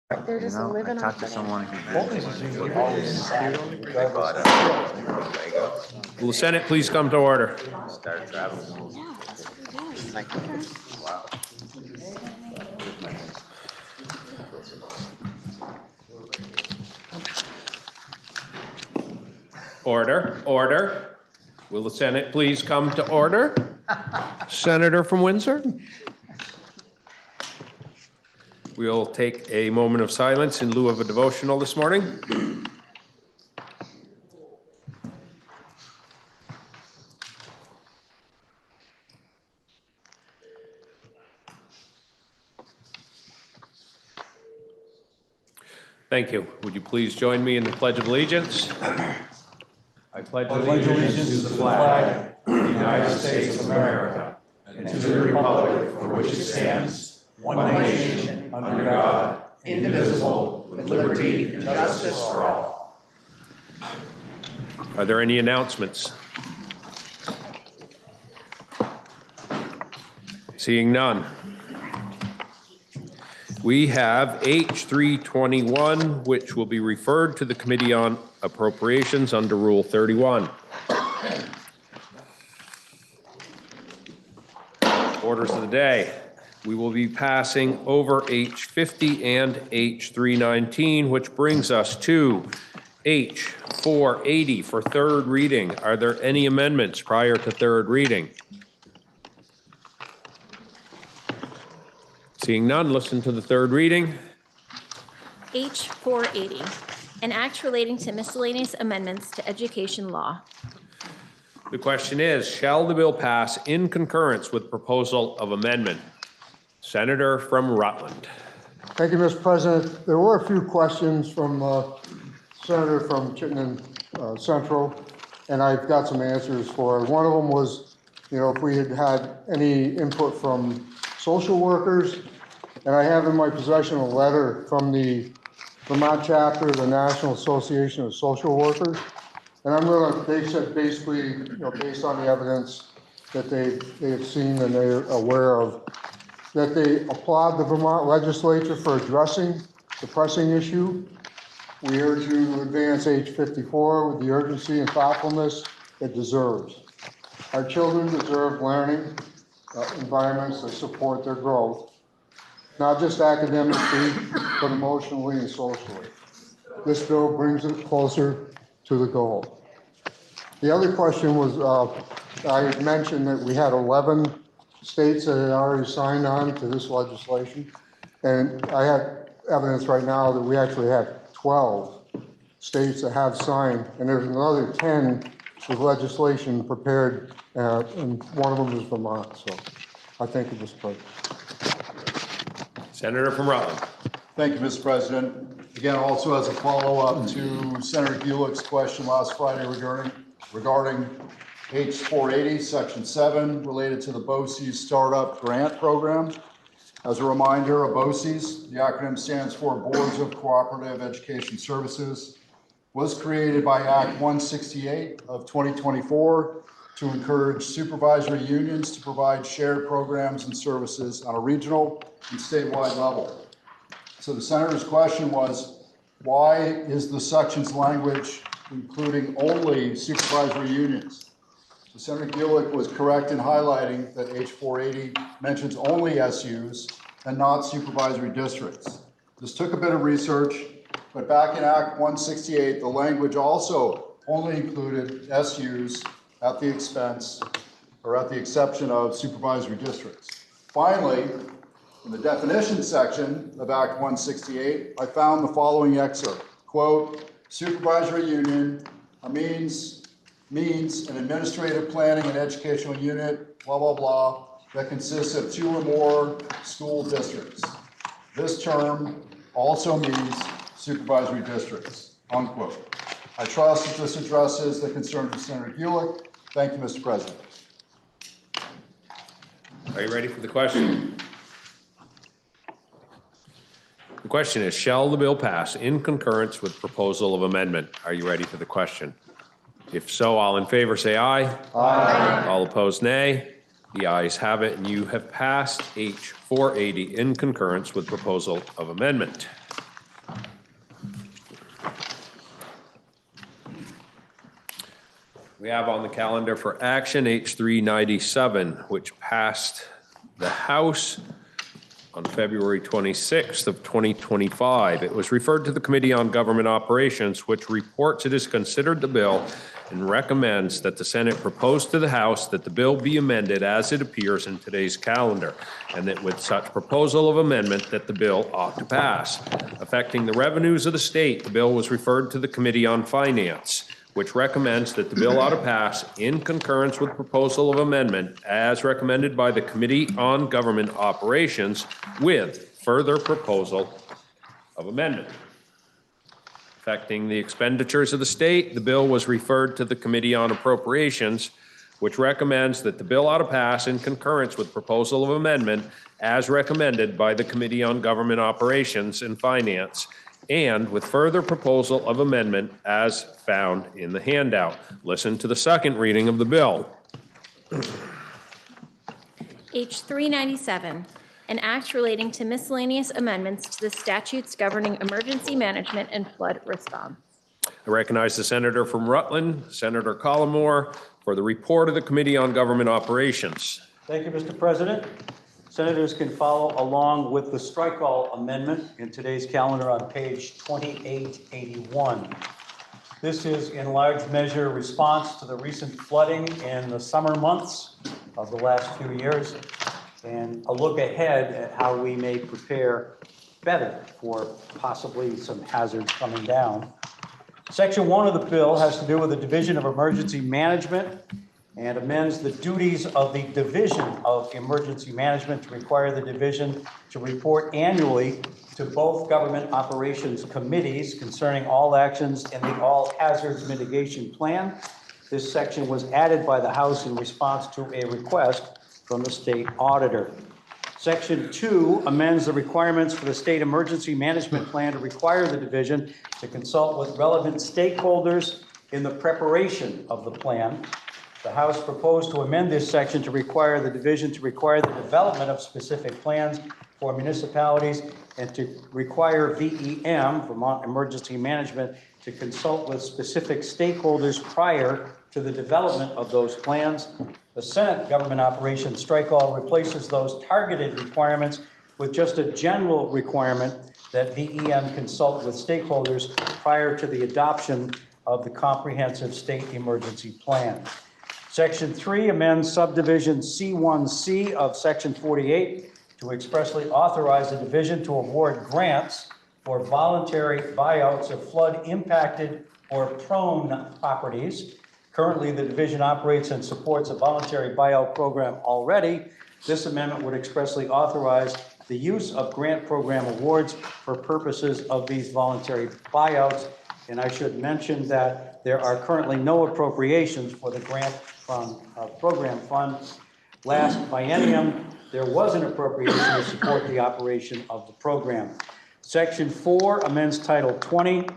They're just living I off talked to of someone it. who they bought Lego, Will the Senate please come to order? start traveling. Yeah, that's what it is. Okay. Wow. Order, order. Will the Senate please come to order? Senator from Windsor? We'll take a moment of silence in lieu of a devotional this morning. Thank you. Would you please join me in the Pledge of Allegiance? I pledge allegiance to the flag of the United States of America and to the republic for which it stands, one nation, under God, indivisible, with liberty and justice for all. Are there any announcements? Seeing none. We have H321, which will be referred to the Committee on Appropriations under Rule 31. Orders of the day. We will be passing over H50 and H319, which brings us to H480 for third reading. Are there any amendments prior to third reading? Seeing none, listen to the third reading. H 480, an act relating to miscellaneous amendments to education law. The question is, shall the bill pass in concurrence with proposal of amendment? Senator from Rutland. Thank you, Mr. President. There were a few questions from Senator from Chittenden Central, and I've got some answers for it. One of them was, if we had had any input from social workers, and I have in my possession a letter from the Vermont chapter of the National Association of Social Workers, and they said basically, based on the evidence that they have seen and they're aware of, that they applaud the Vermont legislature for addressing the pressing issue. We urge you to advance H54 with the urgency and thoughtfulness it deserves. Our children deserve learning environments that support their growth, not just academically, but emotionally and socially. This bill brings it closer to the goal. The other question was, I had mentioned that we had 11 states that had already signed on to this legislation, and I have evidence right now that we actually have 12 states that have signed, and there's another 10 with legislation prepared, and one of them is Vermont. So I thank you, Mr. President. Senator from Rutland. Thank you, Mr. President. Again, also as a follow-up to Senator Gulick's question last Friday regarding H480, Section 7, related to the BOCES Startup Grant Program. As a reminder, a BOCES, the acronym stands for Boards of Cooperative Education Services, was created by Act 168 of 2024 to encourage supervisory unions to provide shared programs and services on a regional and statewide level. So the Senator's question was, why is the section's language including only supervisory unions? So Senator Gulick was correct in highlighting that H480 mentions only SUs and not supervisory districts. This took a bit of research, but back in Act 168, the language also only included SUs at the expense or at the exception of supervisory districts. Finally, in the definition section of Act 168, I found the following excerpt, quote, supervisory union means an administrative planning and educational unit, blah, blah, blah, that consists of 2 or more school districts. This term also means supervisory districts, unquote. I trust that this addresses the concerns of Senator Gulick. Thank you, Mr. President. Are you ready for the question? The question is, shall the bill pass in concurrence with proposal of amendment? Are you ready for the question? If so, all in favor say aye. Aye. All opposed, nay. The ayes have it, and you have passed H480 in concurrence with proposal of amendment. We have on the calendar for action H397, which passed the House on February 26th of 2025. It was referred to the Committee on Government Operations, which reports it has considered the bill and recommends that the Senate propose to the House that the bill be amended as it appears in today's calendar, and that with such proposal of amendment that the bill ought to pass. Affecting the revenues of the state, the bill was referred to the Committee on Finance, which recommends that the bill ought to pass in concurrence with proposal of amendment as recommended by the Committee on Government Operations with further proposal of amendment. Affecting the expenditures of the state, the bill was referred to the Committee on Appropriations, which recommends that the bill ought to pass in concurrence with proposal of amendment as recommended by the Committee on Government Operations and Finance, and with further proposal of amendment as found in the handout. Listen to the second reading of the bill. H397, an act relating to miscellaneous amendments to the statutes governing emergency management and flood response. I recognize the senator from Rutland, Senator Collmore, for the report of the Committee on Government Operations. Thank you, Mr. President. Senators can follow along with the strike-all amendment in today's calendar on page 2881. This is in large measure response to the recent flooding in the summer months of the last few years and a look ahead at how we may prepare better for possibly some hazards coming down. Section 1 of the bill has to do with the Division of Emergency Management and amends the duties of the Division of Emergency Management to require the division to report annually to both government operations committees concerning all actions in the All Hazards Mitigation Plan. This section was added by the House in response to a request from the state auditor. Section 2 amends the requirements for the State Emergency Management Plan to require the division to consult with relevant stakeholders in the preparation of the plan. The House proposed to amend this section to require the division to require the development of specific plans for municipalities and to require VEM, Vermont Emergency Management, to consult with specific stakeholders prior to the development of those plans. The Senate Government Operations Strike-All replaces those targeted requirements with just a general requirement that VEM consult with stakeholders prior to the adoption of the comprehensive state emergency plan. Section 3 amends subdivision C1C of Section 48 to expressly authorize the division to award grants for voluntary buyouts of flood-impacted or prone properties. Currently, the division operates and supports a voluntary buyout program already. This amendment would expressly authorize the use of grant program awards for purposes of these voluntary buyouts. And I should mention that there are currently no appropriations for the grant program fund. Last biennium, there was an appropriation to support the operation of the program. Section 4 amends Title 20,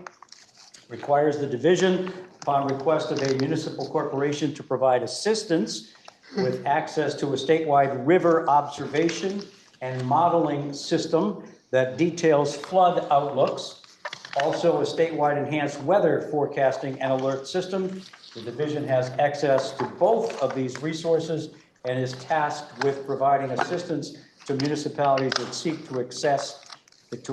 requires the division, upon request of a municipal corporation, to provide assistance with access to a statewide river observation and modeling system that details flood outlooks. Also, a statewide enhanced weather forecasting and alert system. The division has access to both of these resources and is tasked with providing assistance to municipalities that seek to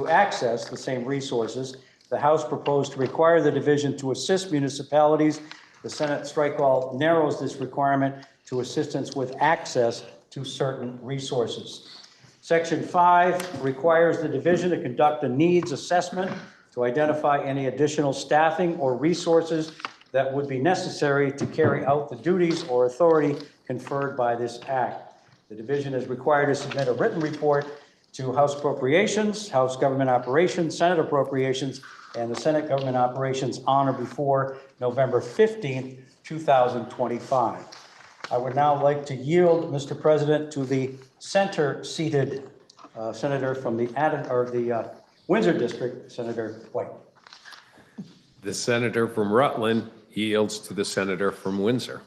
access the same resources. The House proposed to require the division to assist municipalities. The Senate strike-all narrows this requirement to assistance with access to certain resources. Section 5 requires the division to conduct a needs assessment to identify any additional staffing or resources that would be necessary to carry out the duties or authority conferred by this act. The division is required to submit a written report to House Appropriations, House Government Operations, Senate Appropriations, and the Senate Government Operations on or before November 15th, 2025. I would now like to yield, Mr. President, to the center-seated senator from the Windsor District, Senator White. The senator from Rutland yields to the senator from Windsor.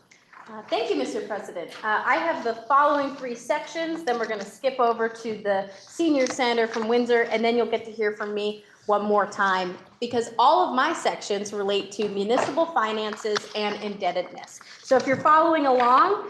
Thank you, Mr. President. I have the following three sections, then we're going to skip over to the senior senator from Windsor, and then you'll get to hear from me one more time because all of my sections relate to municipal finances and indebtedness. So if you're following along,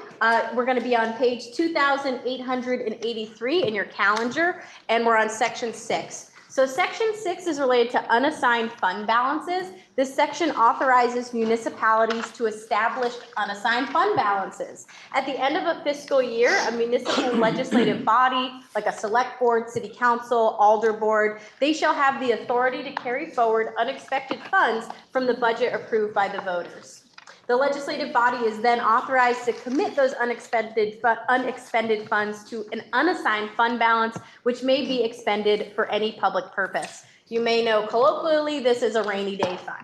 we're going to be on page 2,883 in your calendar, and we're on section 6. So section 6 is related to unassigned fund balances. This section authorizes municipalities to establish unassigned fund balances. At the end of a fiscal year, a municipal legislative body, like a select board, city council, alder board, they shall have the authority to carry forward unexpected funds from the budget approved by the voters. The legislative body is then authorized to commit those unexpended funds to an unassigned fund balance, which may be expended for any public purpose. You may know colloquially this is a rainy day fund.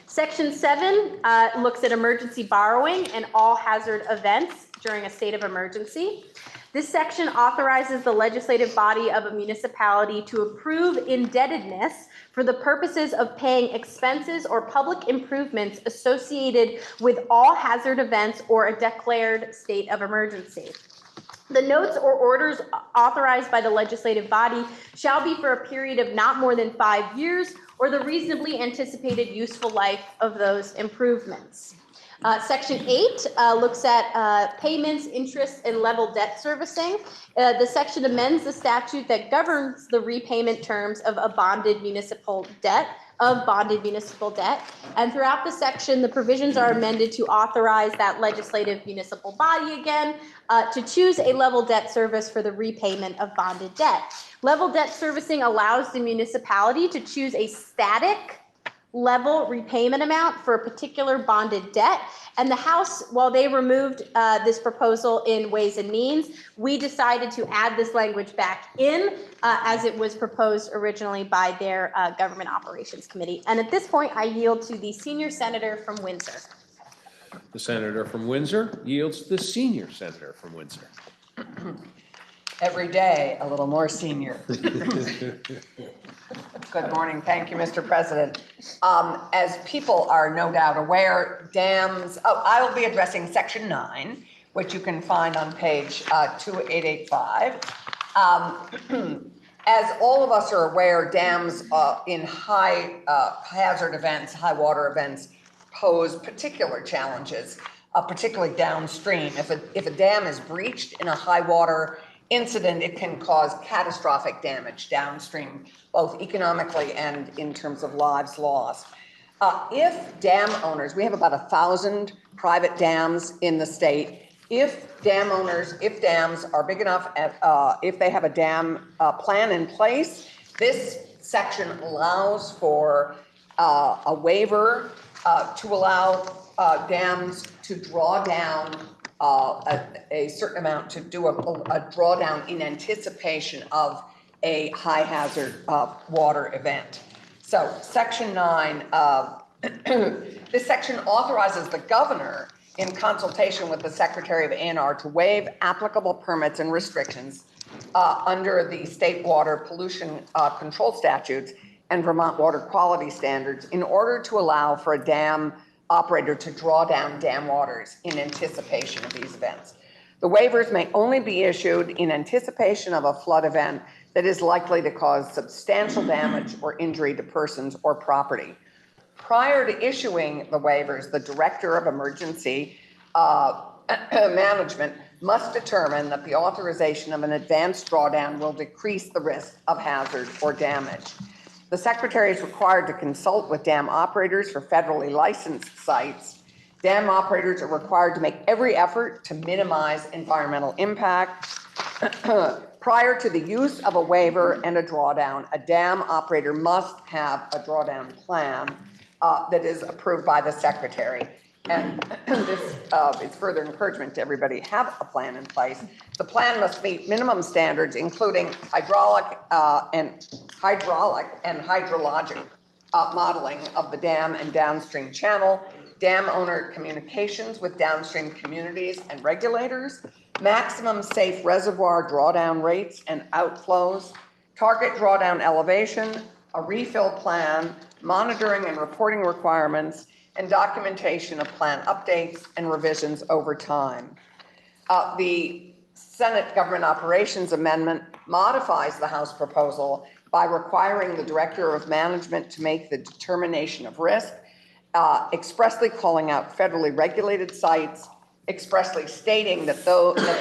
Section 7 looks at emergency borrowing and all hazard events during a state of emergency. This section authorizes the legislative body of a municipality to approve indebtedness for the purposes of paying expenses or public improvements associated with all hazard events or a declared state of emergency. The notes or orders authorized by the legislative body shall be for a period of not more than 5 years or the reasonably anticipated useful life of those improvements. Section 8 looks at payments, interest, and level debt servicing. The section amends the statute that governs the repayment terms of a bonded municipal debt, And throughout the section, the provisions are amended to authorize that legislative municipal body again to choose a level debt service for the repayment of bonded debt. Level debt servicing allows the municipality to choose a static level repayment amount for a particular bonded debt. And the House, while they removed this proposal in Ways and Means, we decided to add this language back in as it was proposed originally by their Government Operations Committee. And at this point, I yield to the senior senator from Windsor. The senator from Windsor yields to the senior senator from Windsor. Every day, a little more senior. Good morning. Thank you, Mr. President. As people are no doubt aware, dams, I will be addressing section 9, which you can find on page 2885. As all of us are aware, dams in high hazard events, high water events, pose particular challenges, particularly downstream. If a dam is breached in a high water incident, it can cause catastrophic damage downstream, both economically and in terms of lives lost. If dam owners, we have about 1,000 private dams in the state. If dams are big enough, if they have a dam plan in place, this section allows for a waiver to allow dams to draw down a certain amount, to do a drawdown in anticipation of a high hazard water event. So section 9, this section authorizes the governor in consultation with the Secretary of A&R to waive applicable permits and restrictions under the state water pollution control statutes and Vermont water quality standards in order to allow for a dam operator to draw down dam waters in anticipation of these events. The waivers may only be issued in anticipation of a flood event that is likely to cause substantial damage or injury to persons or property. Prior to issuing the waivers, the Director of Emergency Management must determine that the authorization of an advanced drawdown will decrease the risk of hazard or damage. The Secretary is required to consult with dam operators for federally licensed sites. Dam operators are required to make every effort to minimize environmental impact. Prior to the use of a waiver and a drawdown, a dam operator must have a drawdown plan that is approved by the Secretary. And this is further encouragement to everybody to have a plan in place. The plan must meet minimum standards, including hydraulic and hydrologic modeling of the dam and downstream channel, dam owner communications with downstream communities and regulators, maximum safe reservoir drawdown rates and outflows, target drawdown elevation, a refill plan, monitoring and reporting requirements, and documentation of plan updates and revisions over time. The Senate Government Operations Amendment modifies the House proposal by requiring the Director of Management to make the determination of risk, expressly calling out federally regulated sites, expressly stating that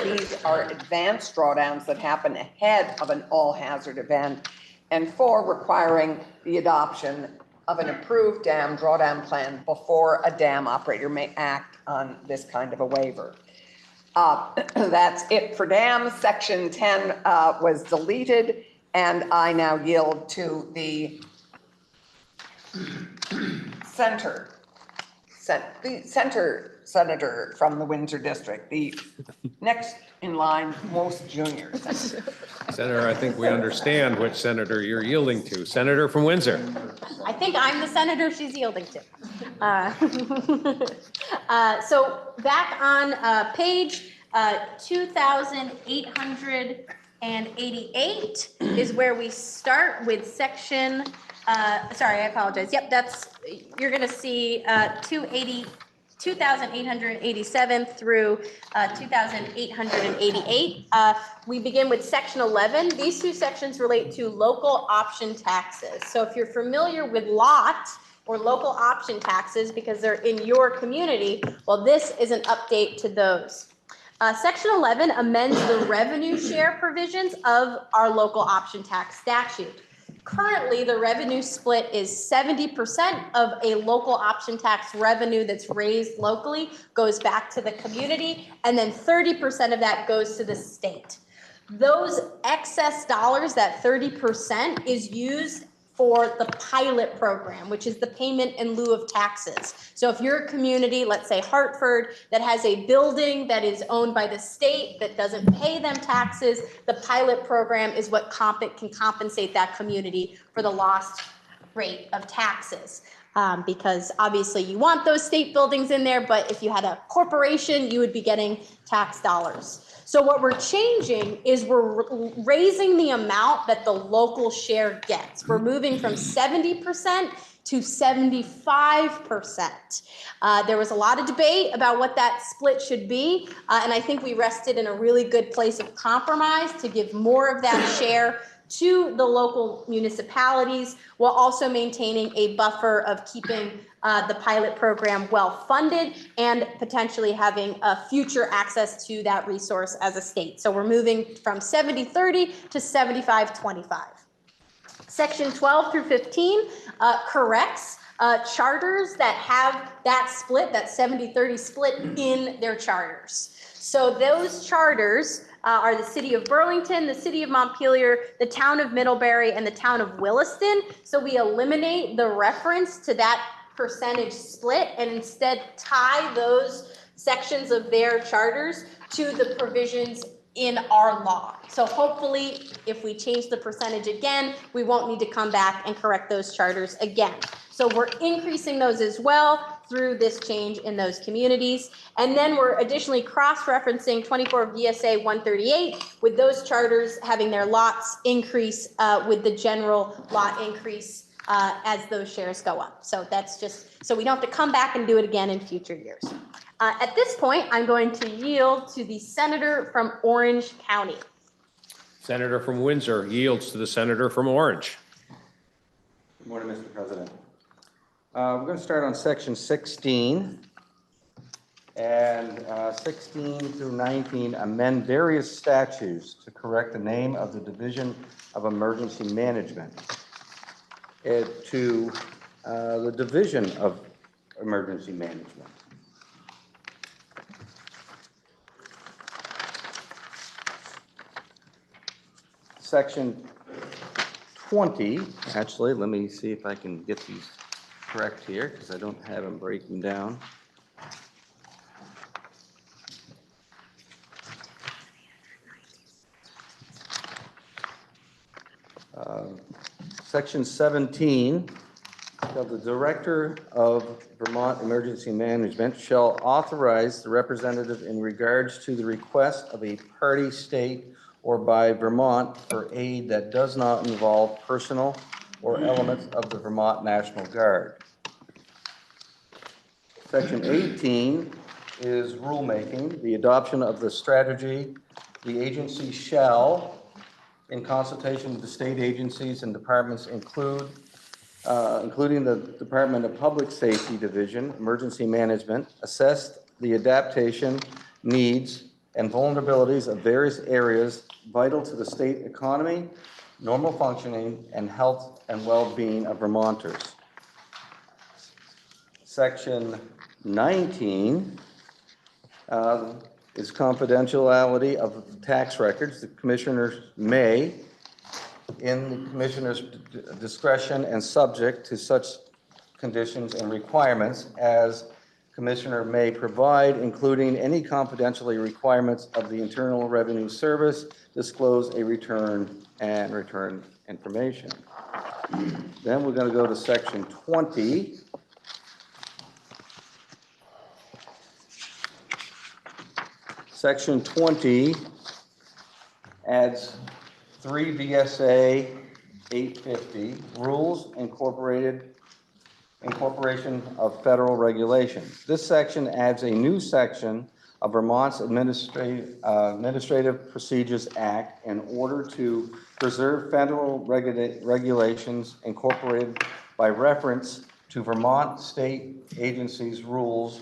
these are advanced drawdowns that happen ahead of an all-hazard event, and 4, requiring the adoption of an approved dam drawdown plan before a dam operator may act on this kind of a waiver. That's it for dams. Section 10 was deleted, and I now yield to the center senator from the Windsor District, the next in line, most junior senator. Senator, I think we understand which senator you're yielding to. Senator from Windsor. I think I'm the senator she's yielding to. So back on page 2,888 is where we start with section, sorry, I apologize. Yep, you're going to see 2,887 through 2,888. We begin with section 11. These two sections relate to local option taxes. So if you're familiar with lot or local option taxes because they're in your community, well, this is an update to those. Section 11 amends the revenue share provisions of our local option tax statute. Currently, the revenue split is 70% of a local option tax revenue that's raised locally goes back to the community, and then 30% of that goes to the state. Those excess dollars, that 30%, is used for the pilot program, which is the payment in lieu of taxes. So if you're a community, let's say Hartford, that has a building that is owned by the state that doesn't pay them taxes, the pilot program is what can compensate that community for the lost rate of taxes. Because obviously you want those state buildings in there, but if you had a corporation, you would be getting tax dollars. So what we're changing is we're raising the amount that the local share gets. We're moving from 70% to 75%. There was a lot of debate about what that split should be, and I think we rested in a really good place of compromise to give more of that share to the local municipalities while also maintaining a buffer of keeping the pilot program well funded and potentially having a future access to that resource as a state. So we're moving from 70-30 to 75-25. Section 12 through 15 corrects charters that have that split, that 70-30 split in their charters. So those charters are the city of Burlington, the city of Montpelier, the town of Middlebury, and the town of Williston. So we eliminate the reference to that percentage split and instead tie those sections of their charters to the provisions in our law. So hopefully, if we change the percentage again, we won't need to come back and correct those charters again. So we're increasing those as well through this change in those communities. And then we're additionally cross-referencing 24 VSA 138 with those charters having their lots increase with the general lot increase as those shares go up. So that's just, so we don't have to come back and do it again in future years. At this point, I'm going to yield to the senator from Orange County. Senator from Windsor yields to the senator from Orange. Good morning, Mr. President. We're going to start on section 16. And 16 through 19 amend various statutes to correct the name of the Division of Emergency Management to the Division of Emergency Management. Section 20, actually, let me see if I can get these correct here because I don't have them breaking down. Section 17, the Director of Vermont Emergency Management shall authorize the representative in regards to the request of a party state or by Vermont for aid that does not involve personnel or elements of the Vermont National Guard. Section 18 is rulemaking, the adoption of the strategy. The agency shall in consultation with the state agencies and departments including the Department of Public Safety Division, Emergency Management, assessed the adaptation, needs, and vulnerabilities of various areas vital to the state economy, normal functioning, and health and well-being of Vermonters. Section 19 is confidentiality of tax records. The commissioners may, in the commissioner's discretion and subject to such conditions and requirements as commissioner may provide, including any confidentiality requirements of the Internal Revenue Service, disclose a return and return information. Then we're going to go to section 20. Section 20 adds 3 VSA 850, Rules Incorporation of Federal Regulations. This section adds a new section of Vermont's Administrative Procedures Act in order to preserve federal regulations incorporated by reference to Vermont state agencies' rules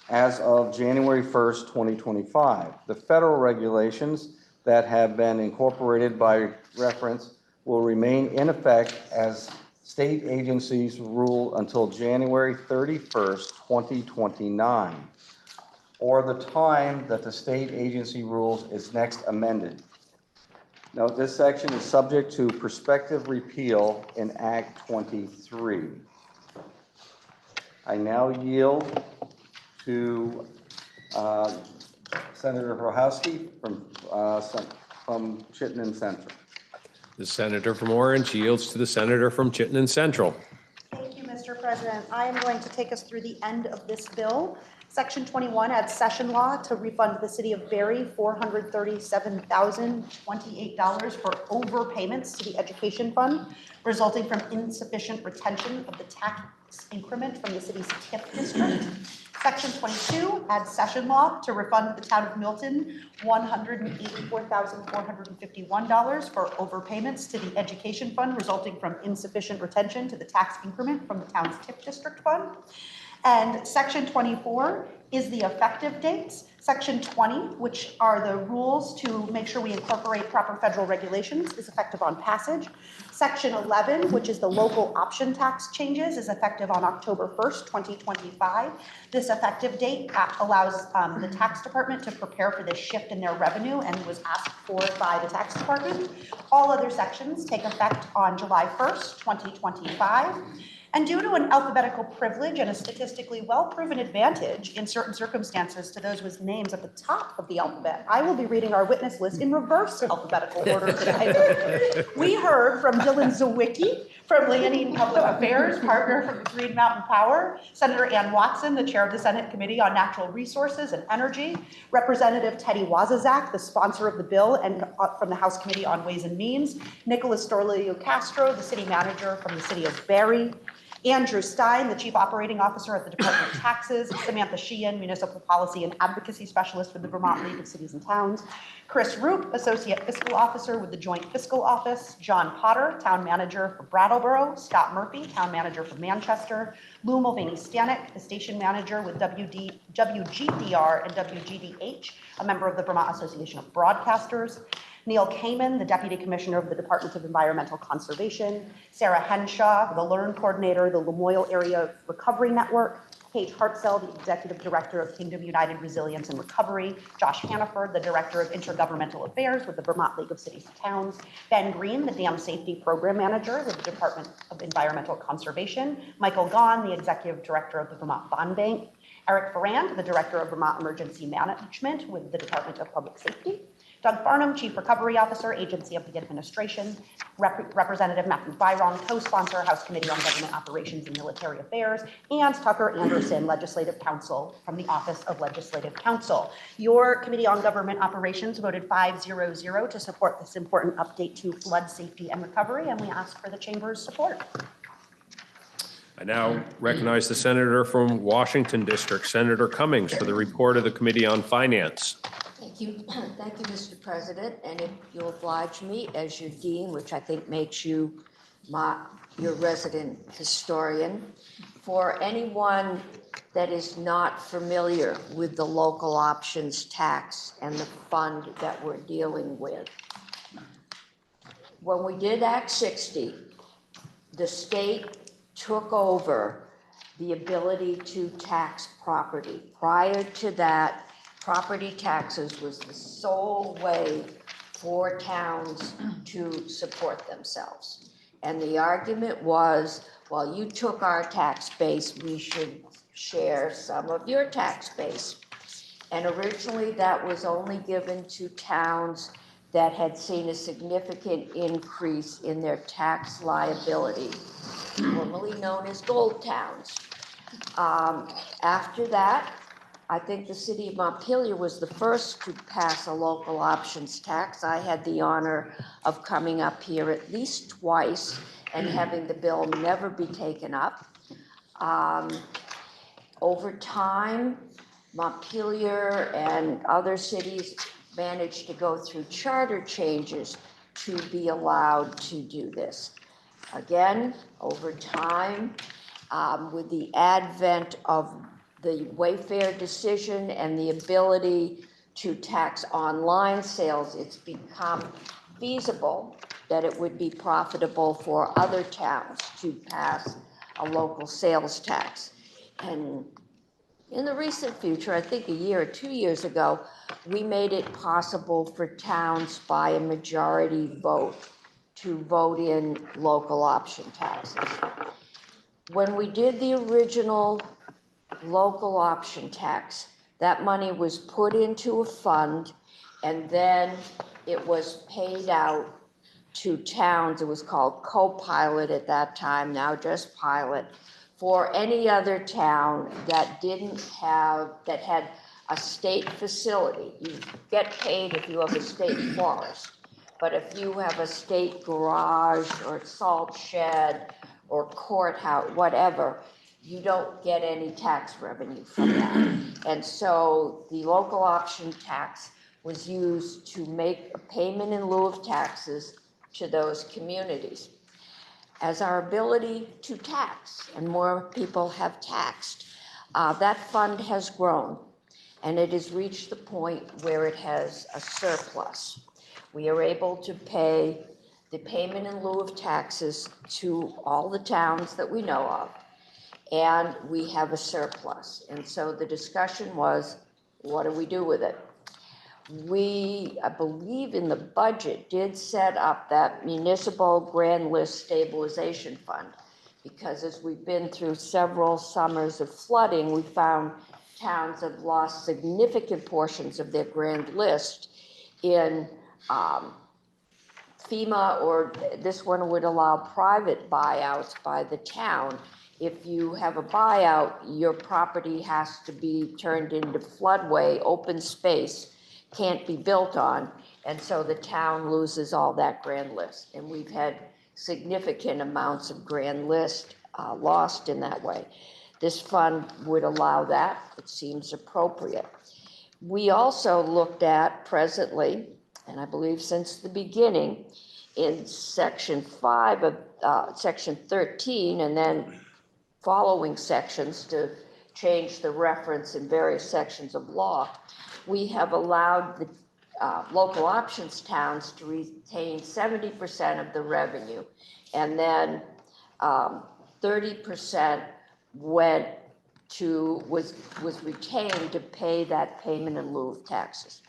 as of January 1st, 2025. The federal regulations that have been incorporated by reference will remain in effect as state agencies rule until January 31st, 2029, or the time that the state agency rules is next amended. Note, this section is subject to prospective repeal in Act 23. I now yield to Senator Rohowski from Chittenden Central. The senator from Orange yields to the senator from Chittenden Central. Thank you, Mr. President. I am going to take us through the end of this bill. Section 21 adds session law to refund the city of Barry $437,028 for overpayments to the education fund resulting from insufficient retention of the tax increment from the city's TIF district. Section 22 adds session law to refund the town of Milton $184,451 for overpayments to the education fund resulting from insufficient retention to the tax increment from the town's TIF district fund. And Section 24 is the effective dates. Section 20, which are the rules to make sure we incorporate proper federal regulations, is effective on passage. Section 11, which is the local option tax changes, is effective on October 1st, 2025. This effective date allows the tax department to prepare for this shift in their revenue and was asked for by the tax department. All other sections take effect on July 1st, 2025. And due to an alphabetical privilege and a statistically well-proven advantage in certain circumstances to those with names at the top of the alphabet, I will be reading our witness list in reverse alphabetical order today. We heard from Dylan Zawicki from Leonine Public Affairs, partner from Green Mountain Power, Senator Ann Watson, the chair of the Senate Committee on Natural Resources and Energy, Representative Teddy Wazazak, the sponsor of the bill and from the House Committee on Ways and Means, Nicholas Storlio Castro, the city manager from the city of Barry, Andrew Stein, the Chief Operating Officer at the Department of Taxes, Samantha Sheehan, Municipal Policy and Advocacy Specialist with the Vermont League of Cities and Towns, Chris Roop, Associate Fiscal Officer with the Joint Fiscal Office, John Potter, Town Manager for Brattleboro, Scott Murphy, Town Manager for Manchester, Lou Mulvaney-Stanek, the Station Manager with WGDR and WGDH, a member of the Vermont Association of Broadcasters, Neil Kamen, the Deputy Commissioner of the Department of Environmental Conservation, Sarah Henshaw, the LEARN Coordinator, the Lamoille Area Recovery Network, Paige Hartzell, the Executive Director of Kingdom United Resilience and Recovery, Josh Hannaford, the Director of Intergovernmental Affairs with the Vermont League of Cities and Towns, Ben Green, the Dam Safety Program Manager with the Department of Environmental Conservation, Michael Gahn, the Executive Director of the Vermont Bond Bank, Eric Ferrand, the Director of Vermont Emergency Management with the Department of Public Safety, Doug Farnham, Chief Recovery Officer, Agency of the Administration, Representative Matthew Byron, co-sponsor, House Committee on Government Operations and Military Affairs, and Tucker Anderson, Legislative Counsel from the Office of Legislative Counsel. Your Committee on Government Operations voted 5-0-0 to support this important update to flood safety and recovery, and we ask for the Chamber's support. I now recognize the senator from Washington District, Senator Cummings, for the report of the Committee on Finance. Thank you. Thank you, Mr. President. And if you'll oblige me as your dean, which I think makes you your resident historian, for anyone that is not familiar with the local options tax and the fund that we're dealing with, when we did Act 60, the state took over the ability to tax property. Prior to that, property taxes was the sole way for towns to support themselves. And the argument was, well, you took our tax base, we should share some of your tax base. And originally that was only given to towns that had seen a significant increase in their tax liability, formerly known as gold towns. After that, I think the city of Montpelier was the first to pass a local options tax. I had the honor of coming up here at least twice and having the bill never be taken up. Over time, Montpelier and other cities managed to go through charter changes to be allowed to do this. Again, over time, with the advent of the Wayfair decision and the ability to tax online sales, it's become feasible that it would be profitable for other towns to pass a local sales tax. And in the recent future, I think a year or 2 years ago, we made it possible for towns by a majority vote to vote in local option taxes. When we did the original local option tax, that money was put into a fund and then it was paid out to towns. It was called co-pilot at that time, now just pilot, for any other town that that had a state facility. You get paid if you have a state forest, but if you have a state garage or salt shed or courthouse, whatever, you don't get any tax revenue from that. And so the local option tax was used to make a payment in lieu of taxes to those communities. As our ability to tax and more people have taxed, that fund has grown and it has reached the point where it has a surplus. We are able to pay the payment in lieu of taxes to all the towns that we know of, and we have a surplus. And so the discussion was, what do we do with it? We, I believe in the budget, did set up that municipal grand list stabilization fund, because as we've been through several summers of flooding, we found towns have lost significant portions of their grand list in FEMA, or this one would allow private buyouts by the town. If you have a buyout, your property has to be turned into floodway, open space, can't be built on, and so the town loses all that grand list. And we've had significant amounts of grand list lost in that way. This fund would allow that. It seems appropriate. We also looked at presently, and I believe since the beginning, in section 5 of section 13, and then following sections to change the reference in various sections of law, we have allowed the local options towns to retain 70% of the revenue, and then 30% was retained to pay that payment in lieu of taxes.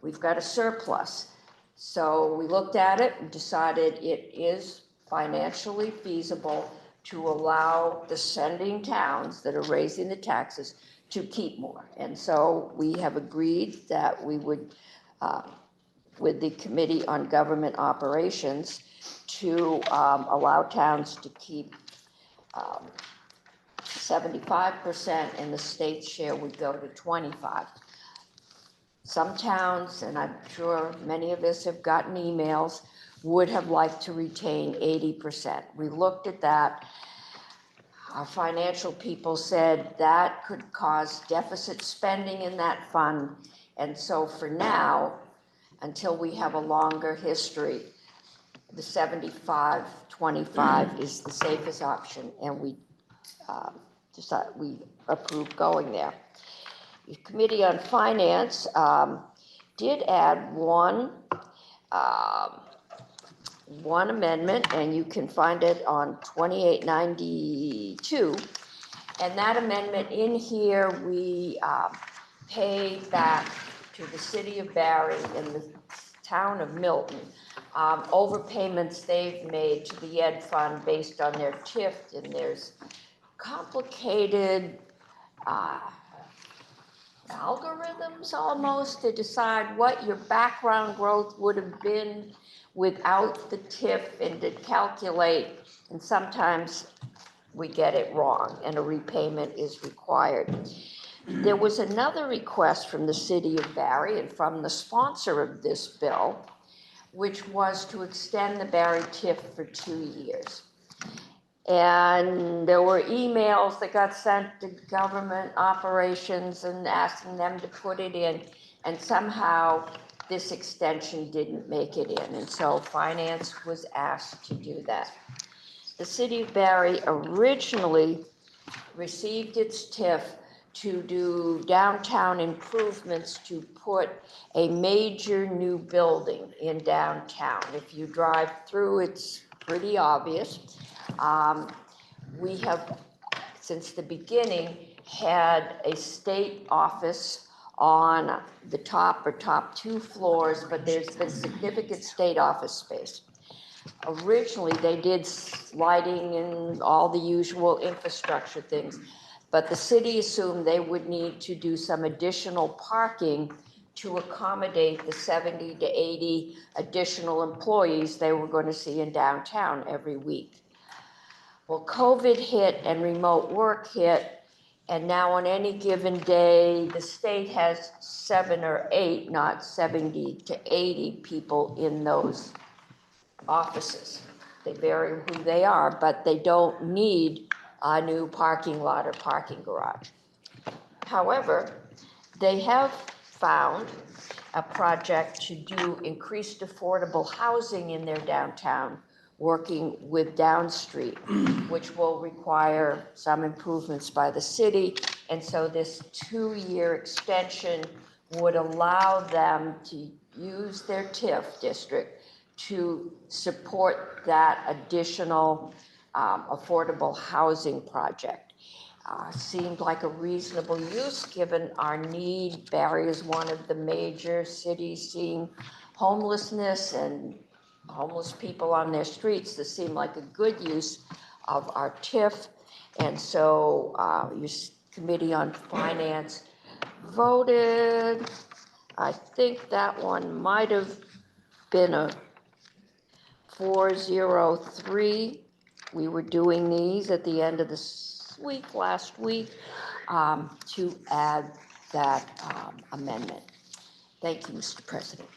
We've got a surplus. So we looked at it and decided it is financially feasible to allow the sending towns that are raising the taxes to keep more. And so we have agreed that we would, with the Committee on Government Operations, to allow towns to keep 75%, and the state's share would go to 25%. Some towns, and I'm sure many of us have gotten emails, would have liked to retain 80%. We looked at that. Our financial people said that could cause deficit spending in that fund, And so for now, until we have a longer history, the 75-25 is the safest option, and we approved going there. The Committee on Finance did add one amendment, and you can find it on 2892. And that amendment in here, we pay back to the city of Barry and the town of Milton overpayments they've made to the Ed Fund based on their TIF, and there's complicated algorithms almost to decide what your background growth would have been without the TIF and to calculate, and sometimes we get it wrong and a repayment is required. There was another request from the city of Barry and from the sponsor of this bill, which was to extend the Barry TIF for 2 years. And there were emails that got sent to government operations and asking them to put it in, and somehow this extension didn't make it in, and so finance was asked to do that. The city of Barry originally received its TIF to do downtown improvements to put a major new building in downtown. If you drive through, it's pretty obvious. We have, since the beginning, had a state office on the top or top 2 floors, but there's been significant state office space. Originally, they did lighting and all the usual infrastructure things, but the city assumed they would need to do some additional parking to accommodate the 70 to 80 additional employees they were going to see in downtown every week. Well, COVID hit and remote work hit, and now on any given day, the state has 7 or 8, not 70 to 80 people in those offices. They vary who they are, but they don't need a new parking lot or parking garage. However, they have found a project to do increased affordable housing in their downtown, working with Down Street, which will require some improvements by the city. And so this 2-year extension would allow them to use their TIF district to support that additional affordable housing project. Seemed like a reasonable use given our need. Barry is one of the major cities seeing homelessness and homeless people on their streets. This seemed like a good use of our TIF. And so your Committee on Finance voted. I think that one might have been a 403. We were doing these at the end of this week, last week, to add that amendment. Thank you, Mr. President.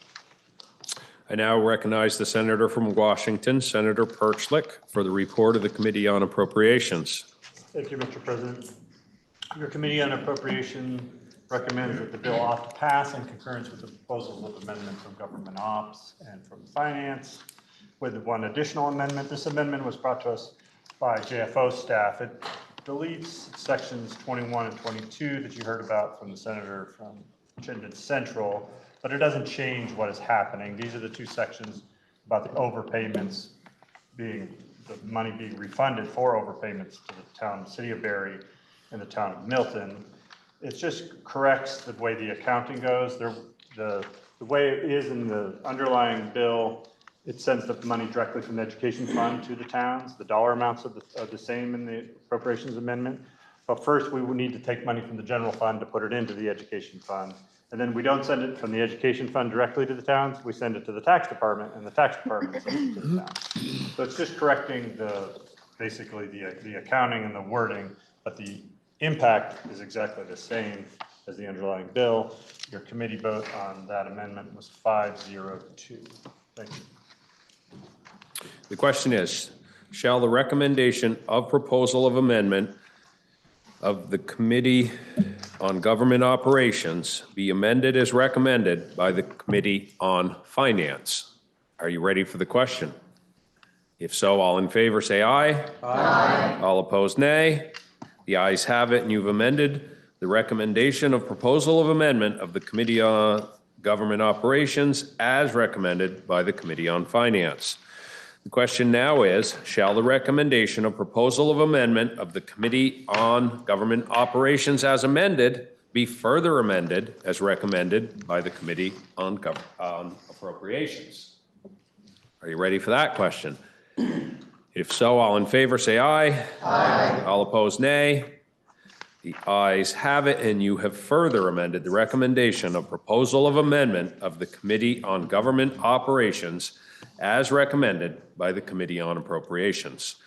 I now recognize the senator from Washington, Senator Perchlik, for the report of the Committee on Appropriations. Thank you, Mr. President. Your Committee on Appropriation recommends that the bill ought to pass in concurrence with the proposals of amendment from Government Ops and from Finance, with one additional amendment. This amendment was brought to us by JFO staff. It deletes sections 21 and 22 that you heard about from the senator from Chittenden Central, but it doesn't change what is happening. These are the 2 sections about the overpayments being, the money being refunded for overpayments to the town, the city of Barry and the town of Milton. It just corrects the way the accounting goes. The way it is in the underlying bill, it sends the money directly from the education fund to the towns. The dollar amounts are the same in the appropriations amendment. But first, we would need to take money from the general fund to put it into the education fund. And then we don't send it from the education fund directly to the towns. We send it to the tax department, and the tax department sends it to the towns. So it's just correcting basically the accounting and the wording, but the impact is exactly the same as the underlying bill. Your committee vote on that amendment was 502. Thank you. The question is, shall the recommendation of proposal of amendment of the Committee on Government Operations be amended as recommended by the Committee on Finance. Are you ready for the question? If so, all in favor say aye. Aye. All opposed, nay. The ayes have it, and you've amended the recommendation of proposal of amendment of the Committee on Government Operations as recommended by the Committee on Finance. The question now is, shall the recommendation of proposal of amendment of the Committee on Government Operations as amended be further amended as recommended by the Committee on Appropriations? Are you ready for that question? If so, all in favor say aye. Aye. All opposed, nay. The ayes have it, and you have further amended the recommendation of proposal of amendment of the Committee on Government Operations as recommended by the Committee on Appropriations.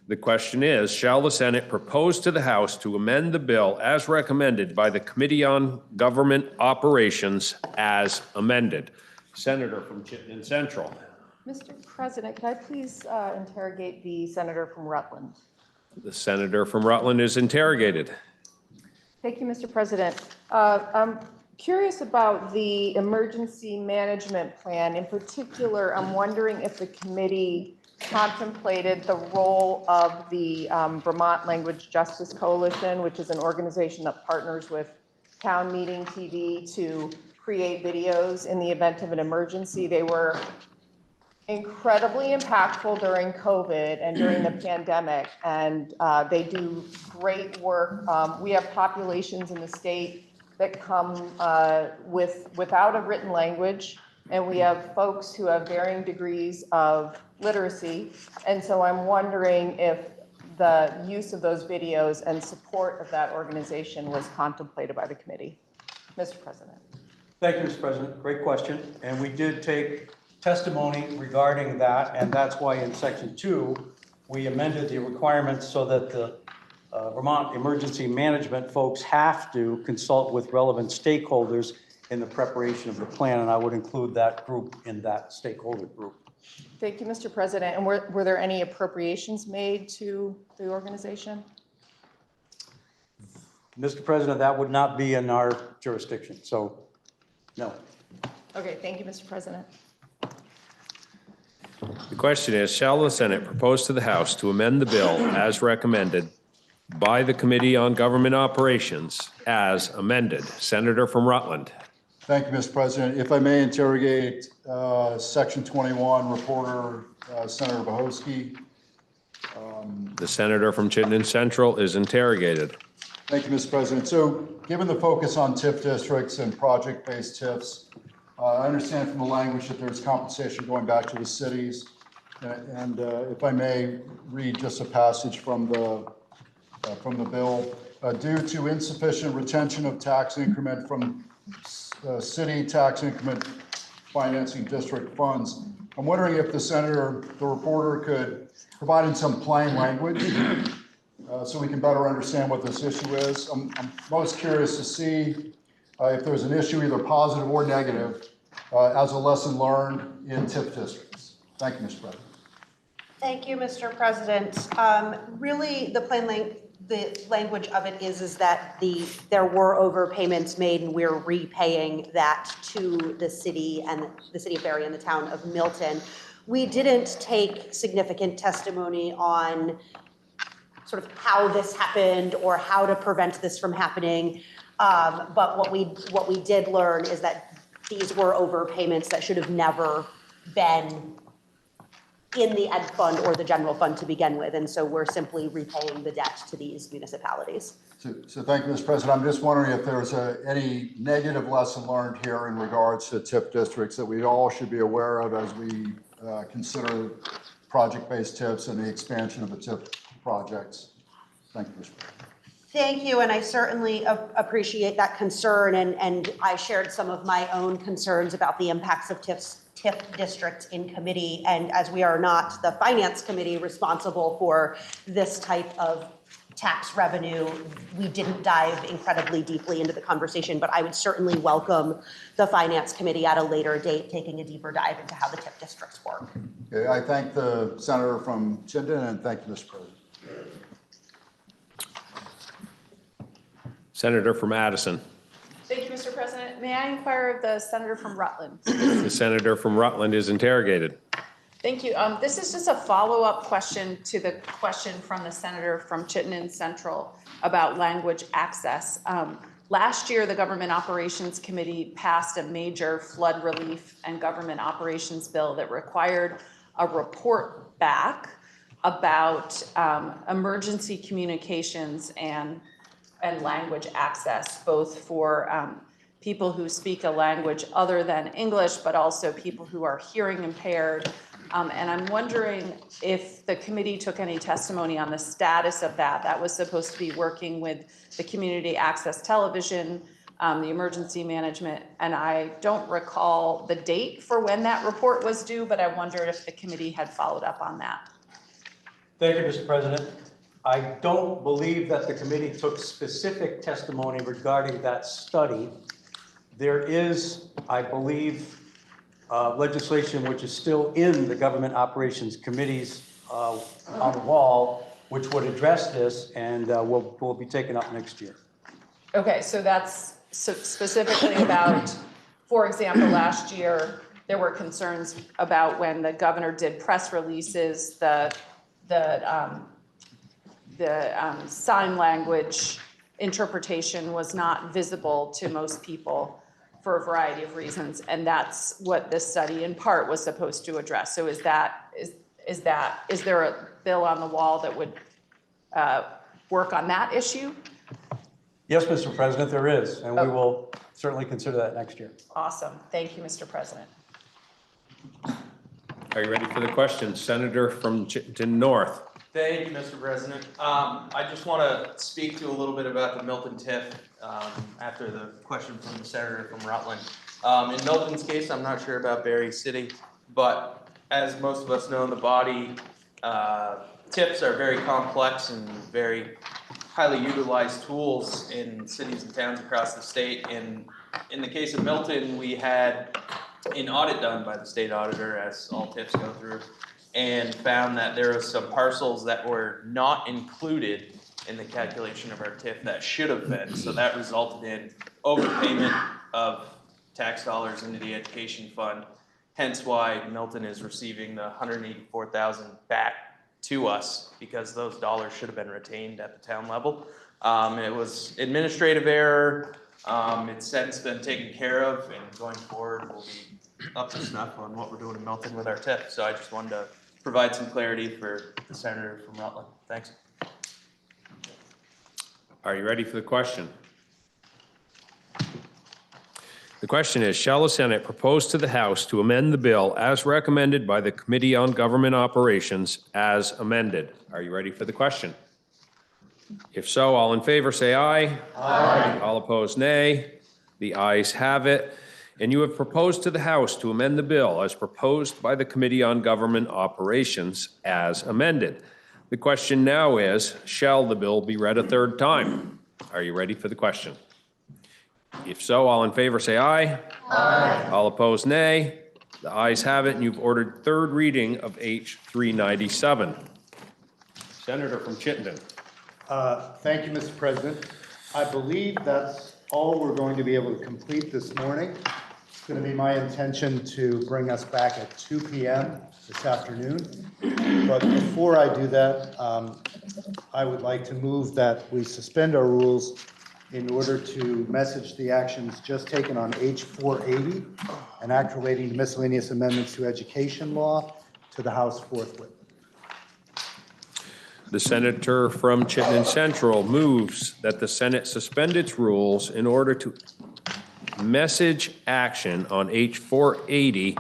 The question is, shall the Senate propose to the House to amend the bill as recommended by the Committee on Government Operations as amended? Senator from Chittenden Central. Mr. President, could I please interrogate the senator from Rutland? The senator from Rutland is interrogated. Thank you, Mr. President. I'm curious about the emergency management plan. In particular, I'm wondering if the committee contemplated the role of the Vermont Language Justice Coalition, which is an organization that partners with Town Meeting TV to create videos in the event of an emergency. They were incredibly impactful during COVID and during the pandemic, and they do great work. We have populations in the state that come without a written language, and we have folks who have varying degrees of literacy. And so I'm wondering if the use of those videos and support of that organization was contemplated by the committee. Mr. President. Thank you, Mr. President. Great question. And we did take testimony regarding that, and that's why in section 2, we amended the requirements so that the Vermont emergency management folks have to consult with relevant stakeholders in the preparation of the plan, and I would include that group in that stakeholder group. Thank you, Mr. President. And were there any appropriations made to the organization? Mr. President, that would not be in our jurisdiction, so no. Okay, thank you, Mr. President. The question is, shall the Senate propose to the House to amend the bill as recommended by the Committee on Government Operations as amended? Senator from Rutland. Thank you, Mr. President. If I may interrogate Section 21, Reporter Senator Bohosky. The senator from Chittenden Central is interrogated. Thank you, Mr. President. So given the focus on TIF districts and project-based TIFs, I understand from the language that there's compensation going back to the cities. And if I may read just a passage from the bill. Due to insufficient retention of tax increment from city tax increment financing district funds, I'm wondering if the reporter could provide in some plain language so we can better understand what this issue is. I'm most curious to see if there's an issue, either positive or negative, as a lesson learned in TIF districts. Thank you, Mr. President. Thank you, Mr. President. Really, the language of it is that there were overpayments made, and we're repaying that to the city and the city of Barre and the town of Milton. We didn't take significant testimony on sort of how this happened or how to prevent this from happening. But what we did learn is that these were overpayments that should have never been in the ed fund or the general fund to begin with. And so we're simply repaying the debt to these municipalities. So thank you, Mr. President. I'm just wondering if there's any negative lesson learned here in regards to TIF districts that we all should be aware of as we consider project-based TIFs and the expansion of the TIF projects. Thank you, Mr. President. Thank you, and I certainly appreciate that concern, and I shared some of my own concerns about the impacts of TIF districts in committee, and as we are not the Finance Committee responsible for this type of tax revenue, we didn't dive incredibly deeply into the conversation, but I would certainly welcome the Finance Committee at a later date taking a deeper dive into how the TIF districts work. Okay, I thank the senator from Chittenden, and thank you, Mr. President. Senator from Addison. Thank you, Mr. President. May I inquire of the senator from Rutland? The senator from Rutland is interrogated. Thank you. This is just a follow-up question to the question from the senator from Chittenden Central about language access. Last year, the Government Operations Committee passed a major flood relief and government operations bill that required a report back about emergency communications and language access, both for people who speak a language other than English, but also people who are hearing impaired. And I'm wondering if the committee took any testimony on the status of that. That was supposed to be working with the Community Access Television, the emergency management, and I don't recall the date for when that report was due, but I wondered if the committee had followed up on that. Thank you, Mr. President. I don't believe that the committee took specific testimony regarding that study. There is, I believe, legislation which is still in the Government Operations Committees on the wall, which would address this and will be taken up next year. Okay, so that's specifically about, for example, last year, there were concerns about when the governor did press releases, the sign language interpretation was not visible to most people for a variety of reasons, and that's what this study in part was supposed to address. So is there a bill on the wall that would work on that issue? Yes, Mr. President, there is, and we will certainly consider that next year. Awesome. Thank you, Mr. President. Are you ready for the question? Senator from Chittenden North. Thank you, Mr. President. I just want to speak to a little bit about the Milton TIF after the question from the senator from Rutland. In Milton's case, I'm not sure about Berry City, but as most of us know in the body, TIFs are very complex and very highly utilized tools in cities and towns across the state. And in the case of Milton, we had an audit done by the state auditor, as all TIFs go through, and found that there were some parcels that were not included in the calculation of our TIF that should have been. So that resulted in overpayment of tax dollars into the education fund, hence why Milton is receiving the $184,000 back to us, because those dollars should have been retained at the town level. It was administrative error. It's since been taken care of, and going forward, we'll be up to snuff on what we're doing in Milton with our TIF. So I just wanted to provide some clarity for the senator from Rutland. Thanks. Are you ready for the question? The question is, shall the Senate propose to the House to amend the bill as recommended by the Committee on Government Operations as amended? Are you ready for the question? If so, all in favor say aye. Aye. All opposed, nay. The ayes have it. And you have proposed to the House to amend the bill as proposed by the Committee on Government Operations as amended. The question now is, shall the bill be read a third time? Are you ready for the question? If so, all in favor say aye. Aye. All opposed, nay. The ayes have it, and you've ordered third reading of H 397. Senator from Chittenden. Thank you, Mr. President. I believe that's all we're going to be able to complete this morning. It's going to be my intention to bring us back at 2 p.m. this afternoon. But before I do that, I would like to move that we suspend our rules in order to message the actions just taken on H 480, an act relating to miscellaneous amendments to education law, to the House forthwith. The senator from Chittenden Central moves that the Senate suspend its rules in order to message action on H 480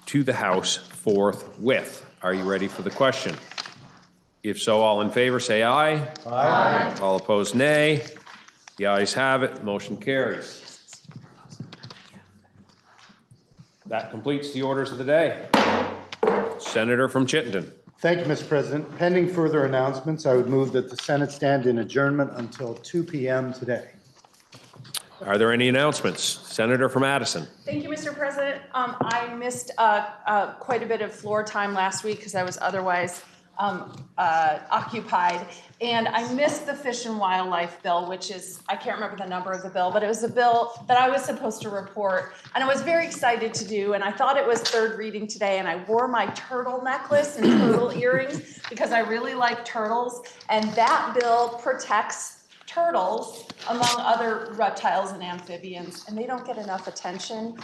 to the House forthwith. Are you ready for the question? If so, all in favor say aye. Aye. All opposed, nay. The ayes have it. Motion carries. That completes the orders of the day. Senator from Chittenden. Thank you, Mr. President. Pending further announcements, I would move that the Senate stand in adjournment until 2 p.m. today. Are there any announcements? Senator from Addison. Thank you, Mr. President. I missed quite a bit of floor time last week because I was otherwise occupied. And I missed the Fish and Wildlife bill, which is, I can't remember the number of the bill, but it was a bill that I was supposed to report. And I was very excited to do, and I thought it was third reading today, and I wore my turtle necklace and turtle earrings because I really like turtles. And that bill protects turtles, among other reptiles and amphibians, and they don't get enough attention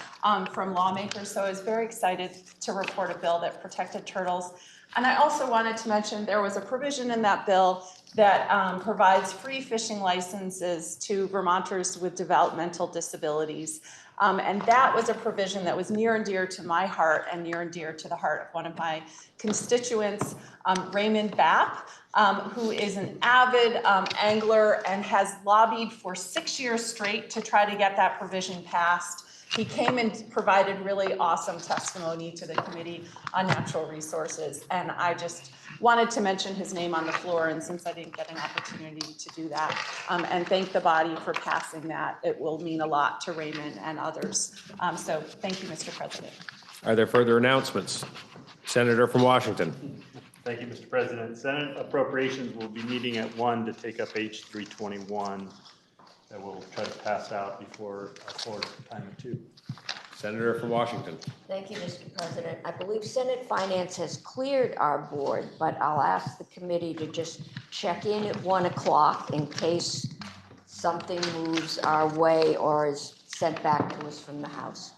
from lawmakers. So I was very excited to report a bill that protected turtles. And I also wanted to mention there was a provision in that bill that provides free fishing licenses to Vermonters with developmental disabilities. And that was a provision that was near and dear to my heart and near and dear to the heart of one of my constituents, Raymond Bapp, who is an avid angler and has lobbied for 6 years straight to try to get that provision passed. He came and provided really awesome testimony to the Committee on Natural Resources, and I just wanted to mention his name on the floor, and since I didn't get an opportunity to do that, and thank the body for passing that. It will mean a lot to Raymond and others. So thank you, Mr. President. Are there further announcements? Senator from Washington. Thank you, Mr. President. Senate Appropriations will be meeting at 1 to take up H321 that we'll try to pass out before our floor time at 2. Senator from Washington. Thank you, Mr. President. I believe Senate Finance has cleared our board, but I'll ask the committee to just check in at 1 o'clock in case something moves our way or is sent back to us from the House.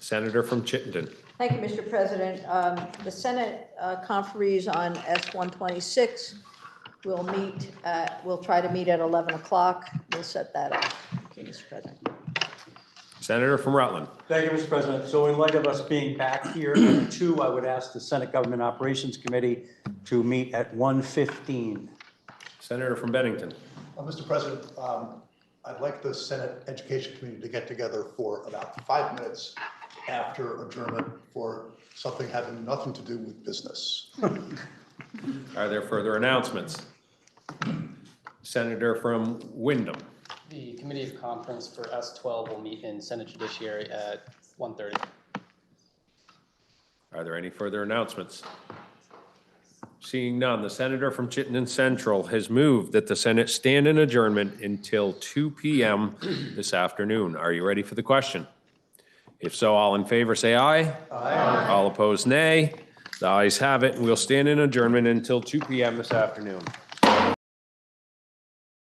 Senator from Chittenden. Thank you, Mr. President. The Senate conferees on S-126 will meet, we'll try to meet at 11 o'clock. We'll set that up. Thank you, Mr. President. Senator from Rutland. Thank you, Mr. President. So in light of us being back here at 2, I would ask the Senate Government Operations Committee to meet at 1:15. Senator from Bennington. Mr. President, I'd like the Senate Education Committee to get together for about 5 minutes after adjournment for something having nothing to do with business. Are there further announcements? Senator from Wyndham. The Committee of Conference for S12 will meet in Senate Judiciary at 1:30. Are there any further announcements? Seeing none, the senator from Chittenden Central has moved that the Senate stand in adjournment until 2 p.m. this afternoon. Are you ready for the question? If so, all in favor say aye. Aye. All opposed, nay. The ayes have it, and we'll stand in adjournment until 2 p.m. this afternoon.